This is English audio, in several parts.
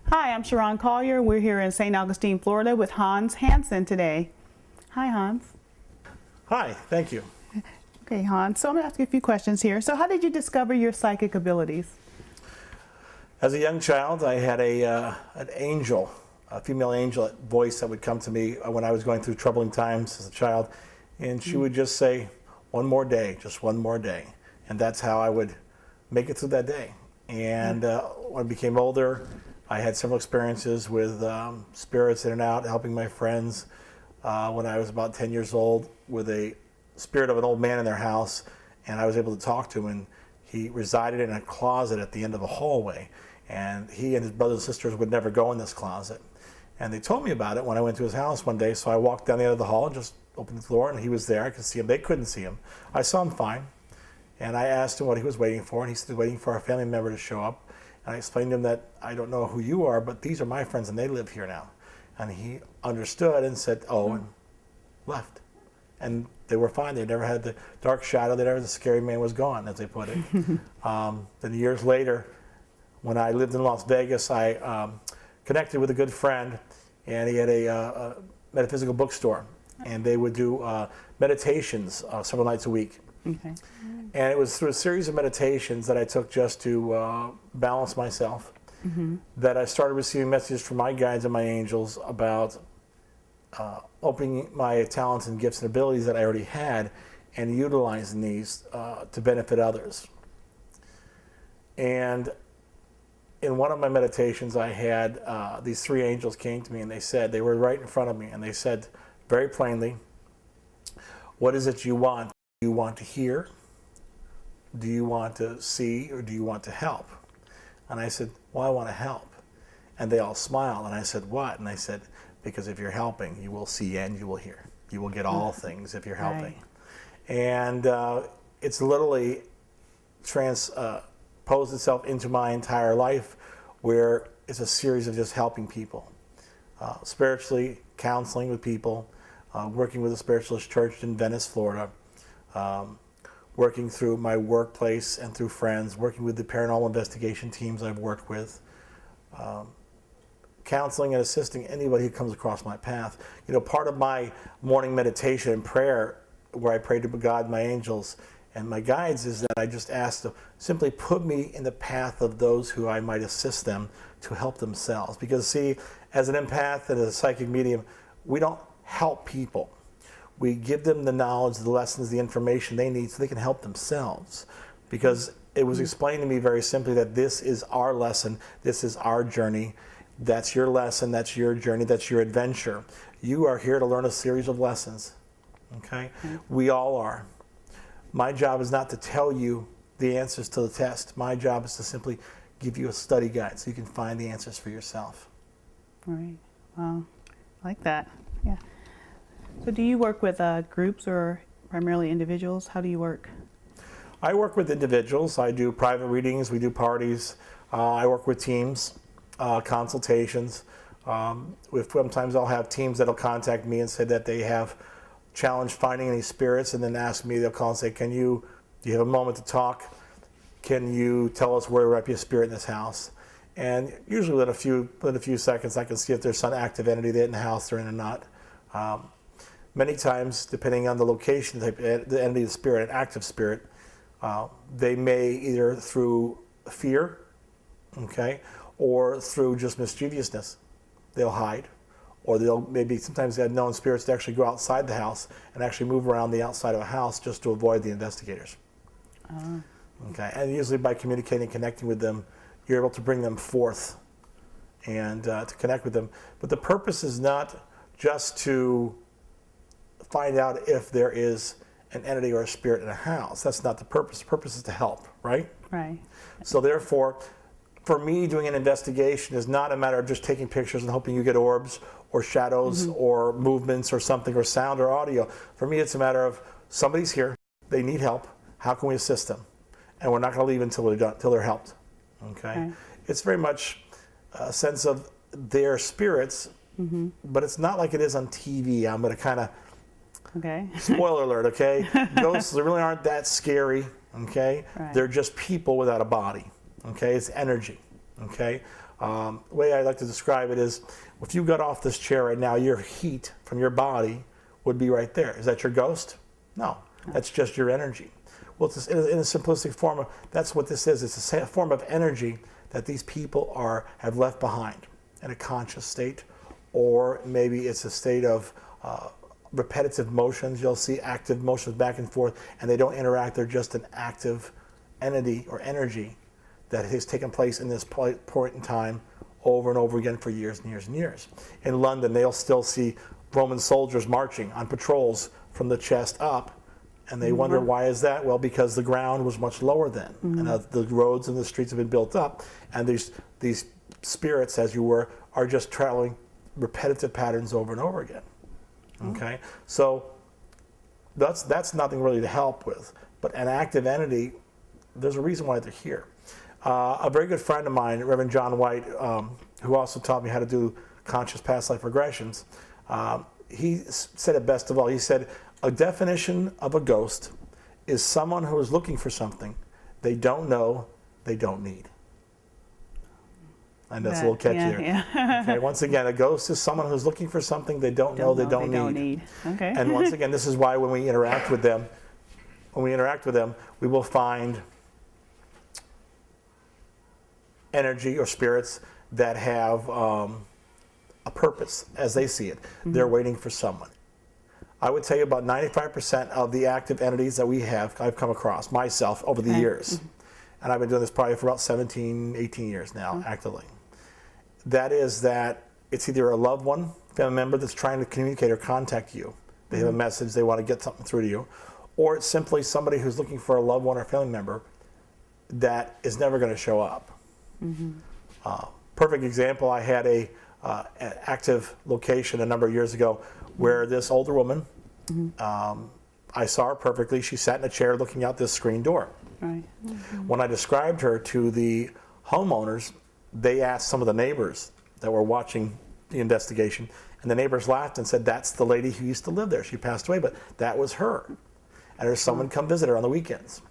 Hi, I'm Charon Collier. We're here in St. Augustine, Florida with Hansen today. Hi, Hans. Hi, thank you. Okay, Hans, so I'm going to ask you a few questions here. So how did you discover your psychic abilities? As a young child, I had an angel, a female angel voice that would come to me when I was going through troubling times as a child, and she would just say, one more day, just one more day. And that's how I would make it through that day. And when I became older, I had several experiences with spirits in and out, helping my friends. When I was about 10 years old, with a spirit of an old man in their house, and I was able to talk to him, and he resided in a closet at the end of a hallway, and he and his brothers and sisters would never go in this closet. And they told me about it when I went to his house one day, so I walked down the end of the hall and just opened the door, and he was there. I could see him. They couldn't see him. I saw him fine, and I asked him what he was waiting for, and he said, waiting for a family member to show up. And I explained to him that I don't know who you are, but these are my friends, and they live here now. And he understood and said, oh, and left. And they were fine. They never had the dark shadow. They never, the scary man was gone, as they put it. Then years later, when I lived in Las Vegas, I connected with a good friend, and he had a metaphysical bookstore, and they would do meditations several nights a week. Okay. And it was through a series of meditations that I took just to balance myself, that I started receiving messages from my guides and my angels about opening my talents and gifts and abilities that I already had and utilizing these to benefit others. And in one of my meditations, I had these three angels came to me, and they said, they were right in front of me, and they said very plainly, what is it you want? Do you want to hear? Do you want to see? Or do you want to help? And I said, well, I want to help. And they all smiled, and I said, what? And they said, because if you're helping, you will see and you will hear. You will get all things if you're helping. Right. And it's literally transposed itself into my entire life, where it's a series of just helping people. Spiritually, counseling with people, working with a spiritualist church in Venice, Florida, working through my workplace and through friends, working with the paranormal investigation teams I've worked with, counseling and assisting anybody who comes across my path. You know, part of my morning meditation and prayer, where I pray to God, my angels, and my guides, is that I just ask to simply put me in the path of those who I might assist them to help themselves. Because see, as an empath and as a psychic medium, we don't help people. We give them the knowledge, the lessons, the information they need so they can help themselves. Because it was explained to me very simply that this is our lesson, this is our journey. That's your lesson, that's your journey, that's your adventure. You are here to learn a series of lessons, okay? We all are. My job is not to tell you the answers to the test. My job is to simply give you a study guide so you can find the answers for yourself. Right. Wow. I like that. Yeah. So do you work with groups or primarily individuals? How do you work? I work with individuals. I do private readings. We do parties. I work with teams. Consultations. Sometimes I'll have teams that'll contact me and say that they have challenge finding any spirits, and then ask me, they'll call and say, do you have a moment to talk? Can you tell us where there might be a spirit in this house? And usually within a few seconds, I can see if there's some active entity in the house they're in or not. Many times, depending on the location, the entity of the spirit, an active spirit, they may either through fear, okay, or through just mischievousness, they'll hide, or sometimes they have known spirits to actually go outside the house and actually move around the outside of a house just to avoid the investigators. Okay, and usually by communicating and connecting with them, you're able to bring them forth and to connect with them. But the purpose is not just to find out if there is an entity or a spirit in a house. That's not the purpose. The purpose is to help, right? Right. So therefore, for me, doing an investigation is not a matter of just taking pictures and hoping you get orbs or shadows or movements or something, or sound or audio. For me, it's a matter of somebody's here, they need help, how can we assist them? And we're not going to leave until they're helped. Okay? It's very much a sense of their spirits, but it's not like it is on TV. I'm going to kind of, spoiler alert, okay? Ghosts really aren't that scary, okay? They're just people without a body. Okay, it's energy. Okay, The way I like to describe it is, if you got off this chair right now, your heat from your body would be right there. Is that your ghost? No, that's just your energy. Well, it's in a simplistic form, that's what this is. It's a form of energy that these people have left behind in a conscious state, or maybe it's a state of repetitive motions. You'll see active motions back and forth, and they don't interact. They're just an active entity or energy that has taken place in this point in time over and over again for years and years and years. In London, they'll still see Roman soldiers marching on patrols from the chest up, and they wonder why is that? Well, because the ground was much lower then, and the roads and the streets have been built up, and these spirits, as you were, are just traveling repetitive patterns over and over again. Okay, so that's nothing really to help with, but an active entity, there's a reason why they're here. A very good friend of mine, Reverend John White, who also taught me how to do conscious past life regressions, he said it best of all. He said, a definition of a ghost is someone who is looking for something they don't know, they don't need. And that's a little catchier. Yeah. Okay, once again, a ghost is someone who's looking for something they don't know, they don't need. Okay. And once again, this is why when we interact with them, we will find energy or spirits that have a purpose as they see it. They're waiting for someone. I would tell you about 95% of the active entities that I've come across myself over the years. And I've been doing this probably for about 17, 18 years now, actively. That it's either a loved one, family member that's trying to communicate or contact you. They have a message, they want to get something through to you. Or it's simply somebody who's looking for a loved one or family member that is never going to show up. Perfect example, I had an active location a number of years ago where this older woman, I saw her perfectly. She sat in a chair looking out this screen door. Right. When I described her to the homeowners, they asked some of the neighbors that were watching the investigation, and the neighbors laughed and said, that's the lady who used to live there. She passed away, but that was her. And there's someone come visit her on the weekends.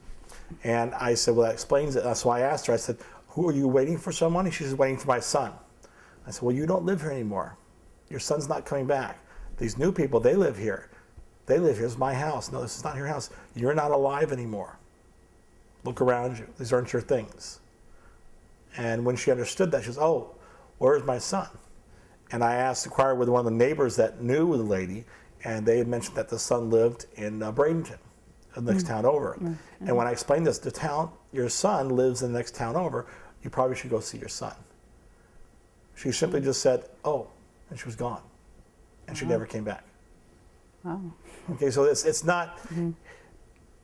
And I said, well, that explains it. So I asked her, I said, who are you waiting for someone? And she said, waiting for my son. I said, well, you don't live here anymore. Your son's not coming back. These new people, they live here. They live here. It's my house. No, this is not your house. You're not alive anymore. Look around you. These aren't your things. And when she understood that, she says, oh, where's my son? And I inquired with one of the neighbors that knew the lady, and they had mentioned that the son lived in Bradenton, the next town over. And when I explained this, your son lives in the next town over, you probably should go see your son. She simply just said, oh, and she was gone. And she never came back. Wow. Okay, so it's not,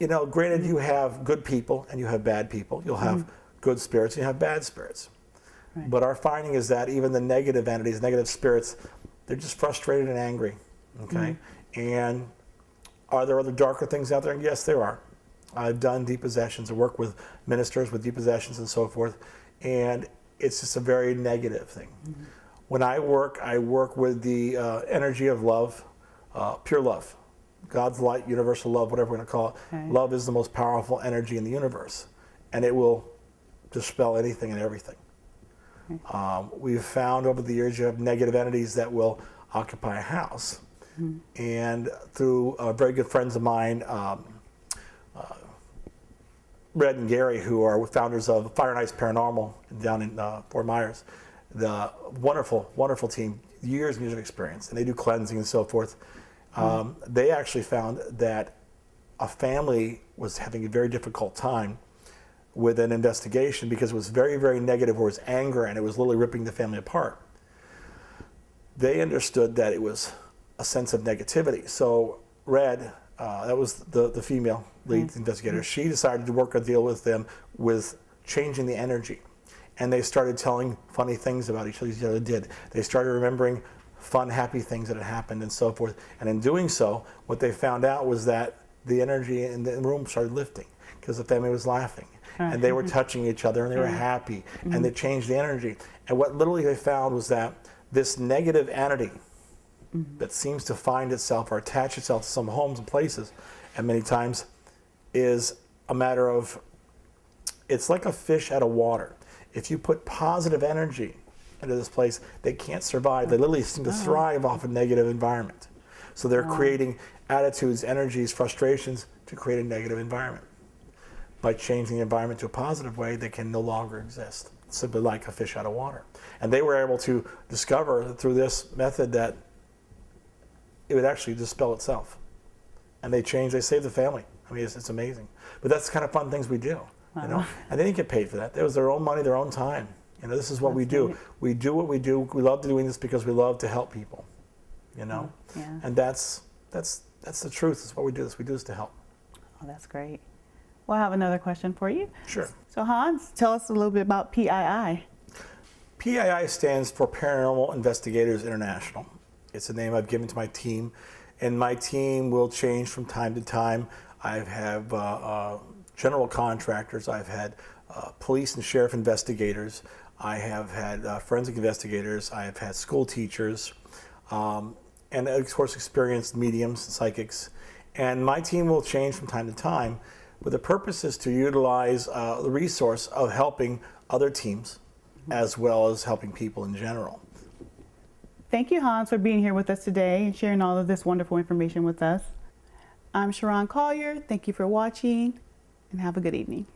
granted you have good people and you have bad people. You'll have good spirits and you have bad spirits. Right. But our finding is that even the negative entities, negative spirits, they're just frustrated and angry, okay? And are there other darker things out there? Yes, there are. I've done depossessions. I work with ministers with depossessions and so forth, and it's just a very negative thing. When I work with the energy of love, pure love, God's light, universal love, whatever we're going to call it. Okay. Love is the most powerful energy in the universe, and it will dispel anything and everything. We've found over the years you have negative entities that will occupy a house. And through very good friends of mine, Red and Gary, who are founders of Fire and Ice Paranormal down in Fort Myers, the wonderful, wonderful team, years and years of experience, and they do cleansing and so forth. They actually found that a family was having a very difficult time with an investigation because it was very, very negative, where it was anger and it was literally ripping the family apart. They understood that it was a sense of negativity. So Red, that was the female lead investigator, she decided to work a deal with them with changing the energy. And they started telling funny things about each other. They started remembering fun, happy things that had happened and so forth. And in doing so, what they found out was that the energy in the room started lifting because the family was laughing. And they were touching each other and they were happy. And they changed the energy. And what literally they found was that this negative entity that seems to find itself or attach itself to some homes and places, and many times is a matter of, it's like a fish out of water. If you put positive energy into this place, they can't survive. They literally seem to thrive off a negative environment. So they're creating attitudes, energies, frustrations to create a negative environment. By changing the environment to a positive way, they can no longer exist, simply like a fish out of water. And they were able to discover through this method that it would actually dispel itself. And they saved the family. I mean, it's amazing. But that's the kind of fun things we do, you know? And they didn't get paid for that. It was their own money, their own time. You know, this is what we do. Great. We do what we do. We love doing this because we love to help people, you know? Yeah. And that's the truth. It's what we do. We do this to help. Oh, that's great. Well, I have another question for you. Sure. So Hans, tell us a little bit about PII. PII stands for Paranormal Investigators International. It's a name I've given to my team, and my team will change from time to time. I have general contractors. I've had police and sheriff investigators. I have had forensic investigators. I have had school teachers, and of course experienced mediums and psychics. And my team will change from time to time, but the purpose is to utilize the resource of helping other teams as well as helping people in general. Thank you, Hans, for being here with us today and sharing all of this wonderful information with us. I'm Charon Collier. Thank you for watching, and have a good evening.